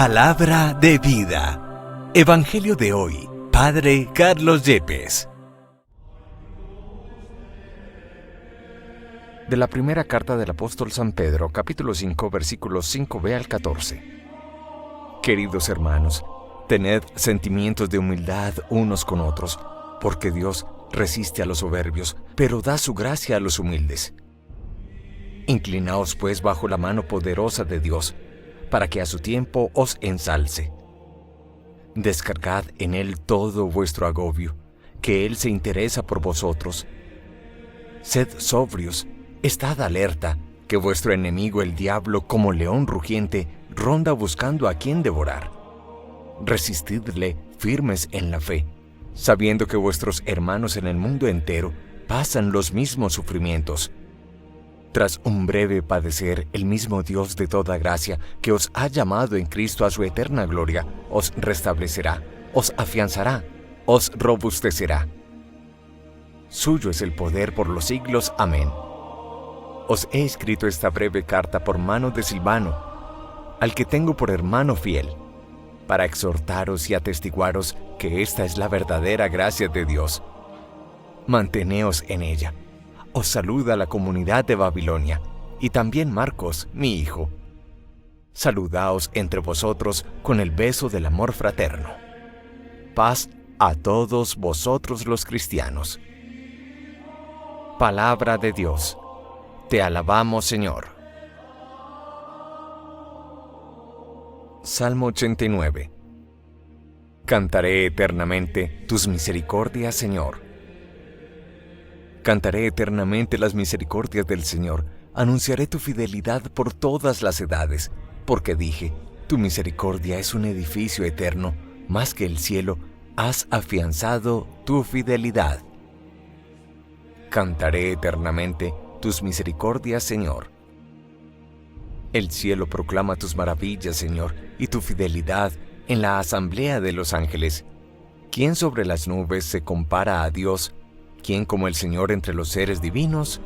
Palabra de vida. Evangelio de hoy. Padre Carlos Yepes. De la primera carta del apóstol San Pedro, capítulo 5, versículos 5b al 14. Queridos hermanos, tened sentimientos de humildad unos con otros, porque Dios resiste a los soberbios, pero da su gracia a los humildes. Inclinaos pues bajo la mano poderosa de Dios, para que a su tiempo os ensalce. Descargad en Él todo vuestro agobio, que Él se interesa por vosotros. Sed sobrios, estad alerta, que vuestro enemigo el diablo, como león rugiente, ronda buscando a quien devorar. Resistidle firmes en la fe, sabiendo que vuestros hermanos en el mundo entero pasan los mismos sufrimientos. Tras un breve padecer, el mismo Dios de toda gracia, que os ha llamado en Cristo a su eterna gloria, os restablecerá, os afianzará, os robustecerá. Suyo es el poder por los siglos. Amén. Os he escrito esta breve carta por mano de Silvano, al que tengo por hermano fiel, para exhortaros y atestiguaros que esta es la verdadera gracia de Dios. Manteneos en ella. Os saluda la comunidad de Babilonia, y también Marcos, mi hijo. Saludaos entre vosotros con el beso del amor fraterno. Paz a todos vosotros los cristianos. Palabra de Dios. Te alabamos, Señor. Salmo 89. Cantaré eternamente tus misericordias, Señor. Cantaré eternamente las misericordias del Señor. Anunciaré tu fidelidad por todas las edades, porque dije, tu misericordia es un edificio eterno, más que el cielo, has afianzado tu fidelidad. Cantaré eternamente tus misericordias, Señor. El cielo proclama tus maravillas, Señor, y tu fidelidad en la asamblea de los ángeles. ¿Quién sobre las nubes se compara a Dios? ¿Quién como el Señor entre los seres divinos?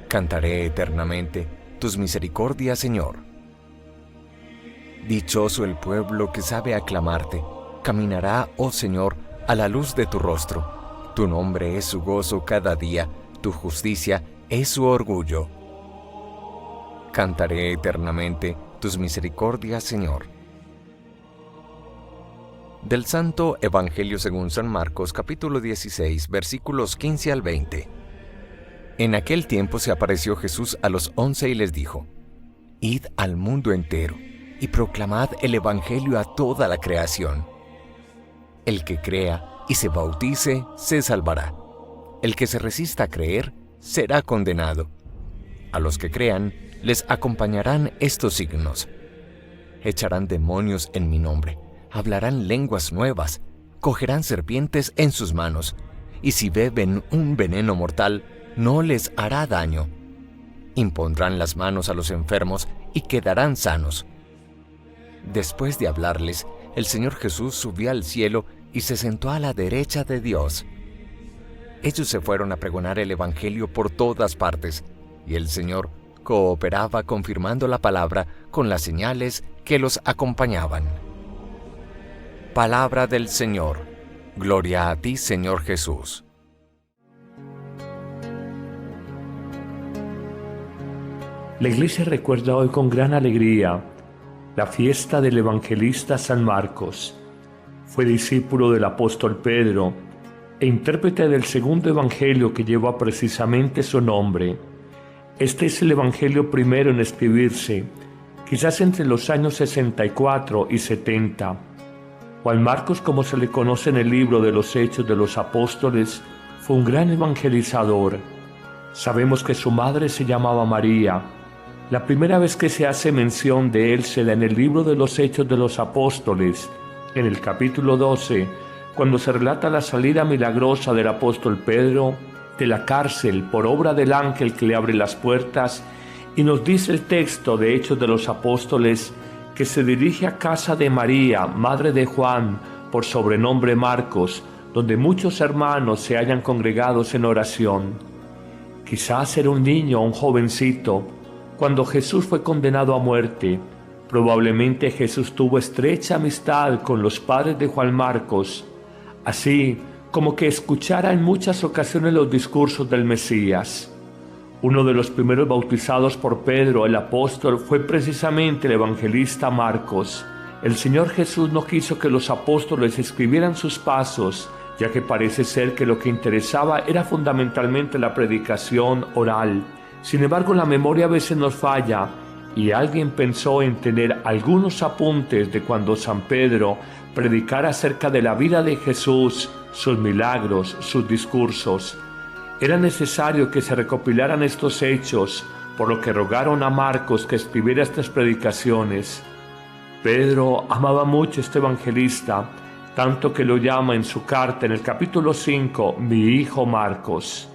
Cantaré eternamente tus misericordias, Señor. Dichoso el pueblo que sabe aclamarte. Caminará, oh Señor, a la luz de tu rostro. Tu nombre es su gozo cada día, tu justicia es su orgullo. Cantaré eternamente tus misericordias, Señor. Del Santo Evangelio según San Marcos, capítulo 16, versículos 15 al 20. En aquel tiempo se apareció Jesús a los 11 y les dijo: Id al mundo entero y proclamad el Evangelio a toda la creación. El que crea y se bautice se salvará. El que se resista a creer será condenado. A los que crean les acompañarán estos signos: echarán demonios en mi nombre, hablarán lenguas nuevas, cogerán serpientes en sus manos, y si beben un veneno mortal, no les hará daño. Impondrán las manos a los enfermos y quedarán sanos. Después de hablarles, el Señor Jesús subió al cielo y se sentó a la derecha de Dios. Ellos se fueron a pregonar el Evangelio por todas partes, y el Señor cooperaba confirmando la palabra con las señales que los acompañaban. Palabra del Señor. Gloria a ti, Señor Jesús. La Iglesia recuerda hoy con gran alegría la fiesta del evangelista San Marcos. Fue discípulo del apóstol Pedro e intérprete del segundo evangelio que lleva precisamente su nombre. Este es el evangelio primero en escribirse, quizás entre los años 64 y 70. Juan Marcos, como se le conoce en el libro de los Hechos de los Apóstoles, fue un gran evangelizador. Sabemos que su madre se llamaba María. La primera vez que se hace mención de él se da en el libro de los Hechos de los Apóstoles, en el capítulo 12, cuando se relata la salida milagrosa del apóstol Pedro de la cárcel por obra del ángel que le abre las puertas, y nos dice el texto de Hechos de los Apóstoles que se dirige a casa de María, madre de Juan, por sobrenombre Marcos, donde muchos hermanos se hallan congregados en oración. Quizás era un niño o un jovencito cuando Jesús fue condenado a muerte, Probablemente Jesús tuvo estrecha amistad con los padres de Juan Marcos, así como que escuchara en muchas ocasiones los discursos del Mesías. Uno de los primeros bautizados por Pedro, el apóstol, fue precisamente el evangelista Marcos. El Señor Jesús no quiso que los apóstoles escribieran sus pasos, ya que parece ser que lo que interesaba era fundamentalmente la predicación oral. Sin embargo, la memoria a veces nos falla, y alguien pensó en tener algunos apuntes de cuando San Pedro predicara acerca de la vida de Jesús, sus milagros, sus discursos. Era necesario que se recopilaran estos hechos, por lo que rogaron a Marcos que escribiera estas predicaciones. Pedro amaba mucho a este evangelista, tanto que lo llama en su carta en el capítulo 5, mi hijo Marcos.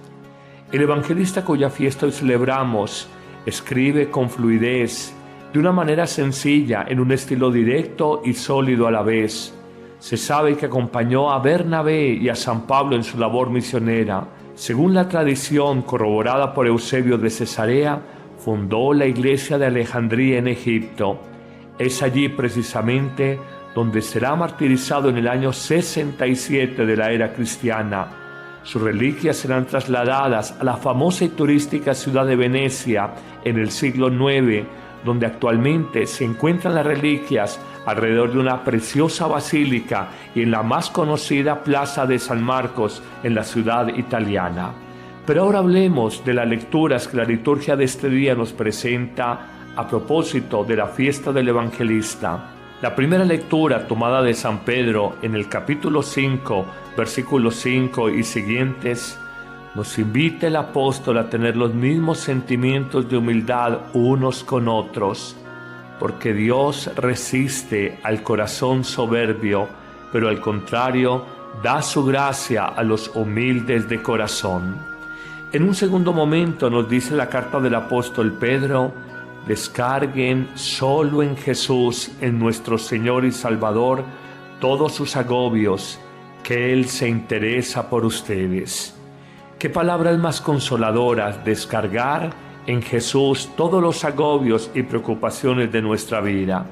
El evangelista cuya fiesta hoy celebramos escribe con fluidez, de una manera sencilla, en un estilo directo y sólido a la vez. Se sabe que acompañó a Bernabé y a San Pablo en su labor misionera. Según la tradición corroborada por Eusebio de Cesarea, fundó la iglesia de Alejandría en Egipto. Es allí precisamente donde será martirizado en el año 67 de la era cristiana. Sus reliquias serán trasladadas a la famosa y turística ciudad de Venecia en el siglo IX, donde actualmente se encuentran las reliquias alrededor de una preciosa basílica y en la más conocida plaza de San Marcos en la ciudad italiana. Pero ahora hablemos de las lecturas que la liturgia de este día nos presenta a propósito de la fiesta del evangelista. La primera lectura tomada de San Pedro en el capítulo 5, versículos 5 y siguientes, nos invita el apóstol a tener los mismos sentimientos de humildad unos con otros, porque Dios resiste al corazón soberbio, pero al contrario, da su gracia a los humildes de corazón. En un segundo momento nos dice la carta del apóstol Pedro: descarguen solo en Jesús, en nuestro Señor y Salvador, todos sus agobios, que Él se interesa por ustedes. Qué palabras más consoladoras: descargar en Jesús todos los agobios y preocupaciones de nuestra vida.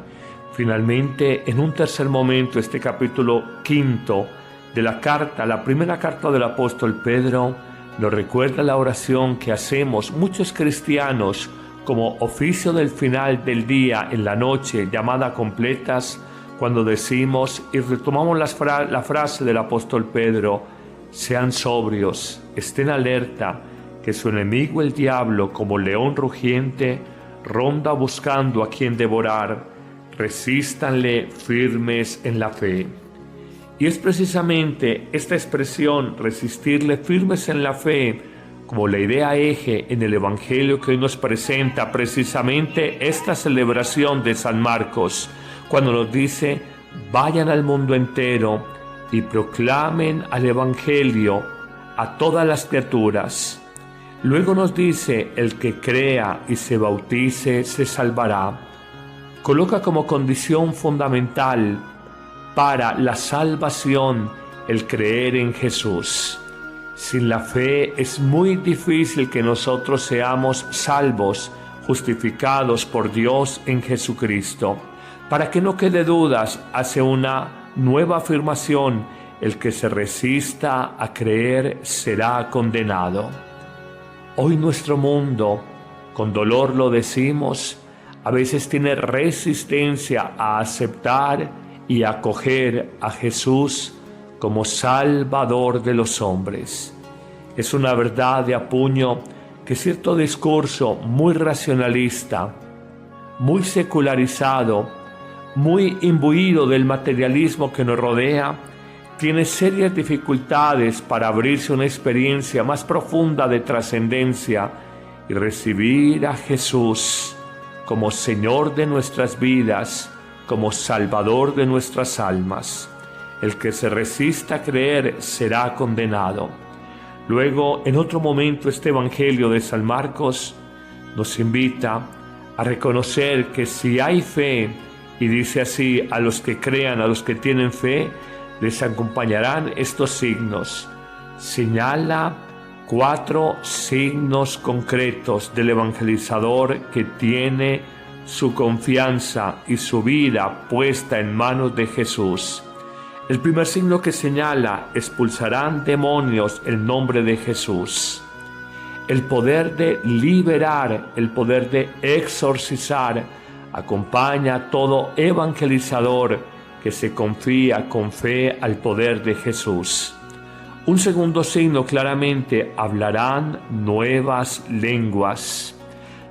Finalmente, en un tercer momento, este capítulo 5 de la primera carta del apóstol Pedro, nos recuerda la oración que hacemos muchos cristianos como oficio del final del día en la noche, llamada completas, cuando decimos y retomamos la frase del apóstol Pedro: sean sobrios, estén alerta, que su enemigo el diablo, como león rugiente, ronda buscando a quien devorar. Resístanle firmes en la fe. Y es precisamente esta expresión, resistirle firmes en la fe, como la idea eje en el Evangelio que hoy nos presenta precisamente esta celebración de San Marcos, cuando nos dice: vayan al mundo entero y proclamen al Evangelio a todas las criaturas. Luego nos dice: el que crea y se bautice se salvará. Coloca como condición fundamental para la salvación el creer en Jesús. Sin la fe es muy difícil que nosotros seamos salvos, justificados por Dios en Jesucristo. Para que no quede dudas, hace una nueva afirmación: el que se resista a creer será condenado. Hoy nuestro mundo, con dolor lo decimos, a veces tiene resistencia a aceptar y acoger a Jesús como Salvador de los hombres. Es una verdad de apuño que cierto discurso muy racionalista, muy secularizado, muy imbuido del materialismo que nos rodea, tiene serias dificultades para abrirse una experiencia más profunda de trascendencia y recibir a Jesús como Señor de nuestras vidas, como Salvador de nuestras almas. El que se resista a creer será condenado. Luego, en otro momento, este Evangelio de San Marcos nos invita a reconocer que si hay fe, y dice así: a los que crean, a los que tienen fe, les acompañarán estos signos. Señala 4 signos concretos del evangelizador que tiene su confianza y su vida puesta en manos de Jesús. El primer signo que señala: expulsarán demonios en nombre de Jesús. El poder de liberar, el poder de exorcizar, acompaña a todo evangelizador que se confía con fe al poder de Jesús. Un segundo signo, claramente: hablarán nuevas lenguas.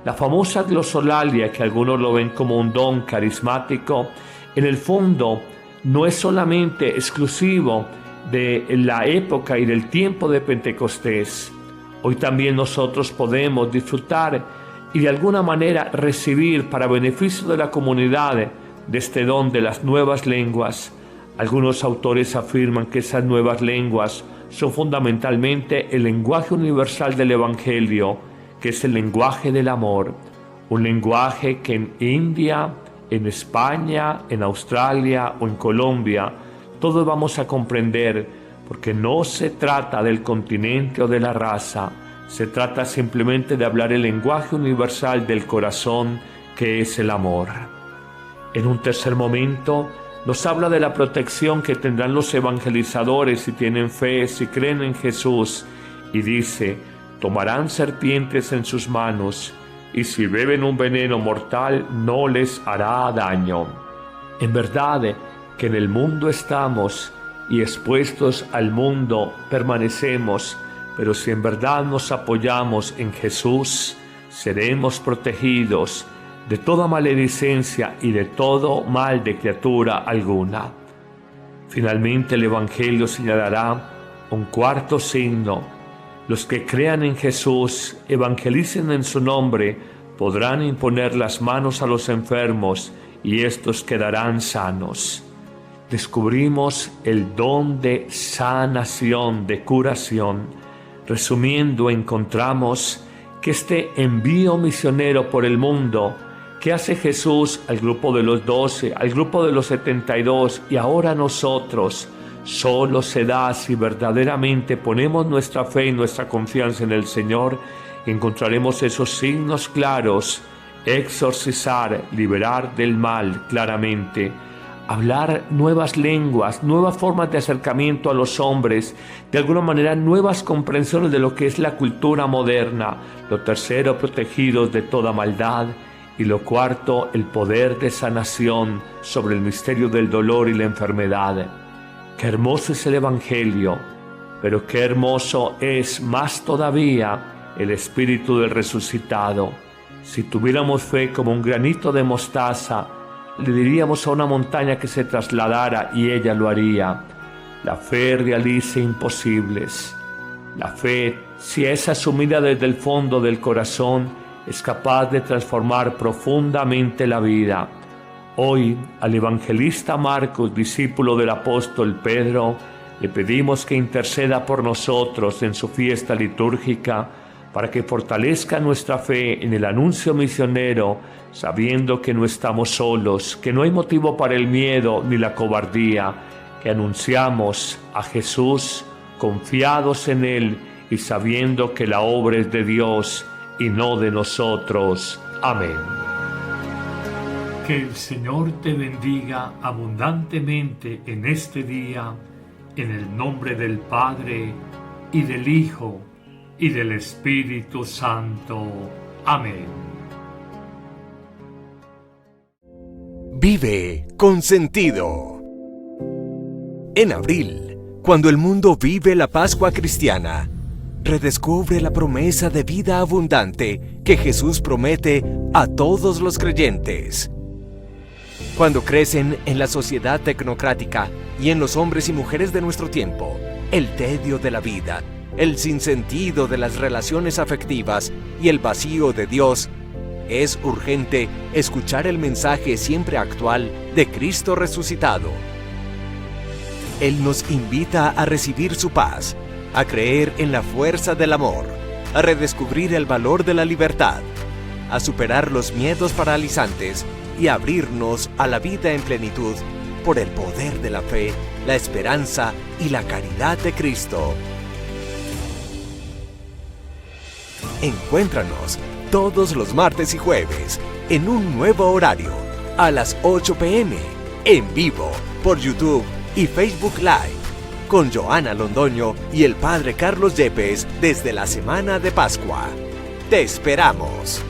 La famosa glosolalia, que algunos lo ven como un don carismático, en el fondo no es solamente exclusivo de la época y del tiempo de Pentecostés. Hoy también nosotros podemos disfrutar y de alguna manera recibir para beneficio de la comunidad de este don de las nuevas lenguas. Algunos autores afirman que esas nuevas lenguas son fundamentalmente el lenguaje universal del Evangelio, que es el lenguaje del amor, un lenguaje que en India, en España, en Australia o en Colombia, todos vamos a comprender, porque no se trata del continente o de la raza, se trata simplemente de hablar el lenguaje universal del corazón, que es el amor. En un tercer momento, nos habla de la protección que tendrán los evangelizadores si tienen fe, si creen en Jesús, y dice: tomarán serpientes en sus manos, y si beben un veneno mortal no les hará daño. En verdad que en el mundo estamos, y expuestos al mundo permanecemos, pero si en verdad nos apoyamos en Jesús, seremos protegidos de toda maledicencia y de todo mal de criatura alguna. Finalmente, el Evangelio señalará un cuarto signo: los que crean en Jesús, evangelicen en su nombre, podrán imponer las manos a los enfermos y estos quedarán sanos. Descubrimos el don de sanación, de curación. Resumiendo, encontramos que este envío misionero por el mundo que hace Jesús al grupo de los 12, al grupo de los 72 y ahora nosotros, solo se da si verdaderamente ponemos nuestra fe y nuestra confianza en el Señor. Encontraremos esos signos claros: exorcizar, liberar del mal claramente, hablar nuevas lenguas, nuevas formas de acercamiento a los hombres, de alguna manera nuevas comprensiones de lo que es la cultura moderna. Lo tercero, protegidos de toda maldad. Y lo cuarto, el poder de sanación sobre el misterio del dolor y la enfermedad. Qué hermoso es el Evangelio, pero qué hermoso es más todavía el Espíritu del resucitado. Si tuviéramos fe como un granito de mostaza, le diríamos a una montaña que se trasladara y ella lo haría. La fe realiza imposibles. La fe, si es asumida desde el fondo del corazón, es capaz de transformar profundamente la vida. Hoy, al evangelista Marcos, discípulo del apóstol Pedro, le pedimos que interceda por nosotros en su fiesta litúrgica, para que fortalezca nuestra fe en el anuncio misionero, sabiendo que no estamos solos, que no hay motivo para el miedo ni la cobardía, que anunciamos a Jesús confiados en Él y sabiendo que la obra es de Dios y no de nosotros. Amén. Que el Señor te bendiga abundantemente en este día, en el nombre del Padre, y del Hijo, y del Espíritu Santo. Amén. Vive con sentido. En abril, cuando el mundo vive la Pascua cristiana, redescubre la promesa de vida abundante que Jesús promete a todos los creyentes. Cuando crecen en la sociedad tecnocrática y en los hombres y mujeres de nuestro tiempo, el tedio de la vida, el sinsentido de las relaciones afectivas y el vacío de Dios, es urgente escuchar el mensaje siempre actual de Cristo resucitado. Él nos invita a recibir su paz, a creer en la fuerza del amor, a redescubrir el valor de la libertad, a superar los miedos paralizantes y a abrirnos a la vida en plenitud por el poder de la fe, la esperanza y la caridad de Cristo. Encuéntranos todos los martes y jueves en un nuevo horario, a las 8 p.m., en vivo, por YouTube y Facebook Live, con Joana Londoño y el Padre Carlos Yepes desde la Semana de Pascua. ¡Te esperamos!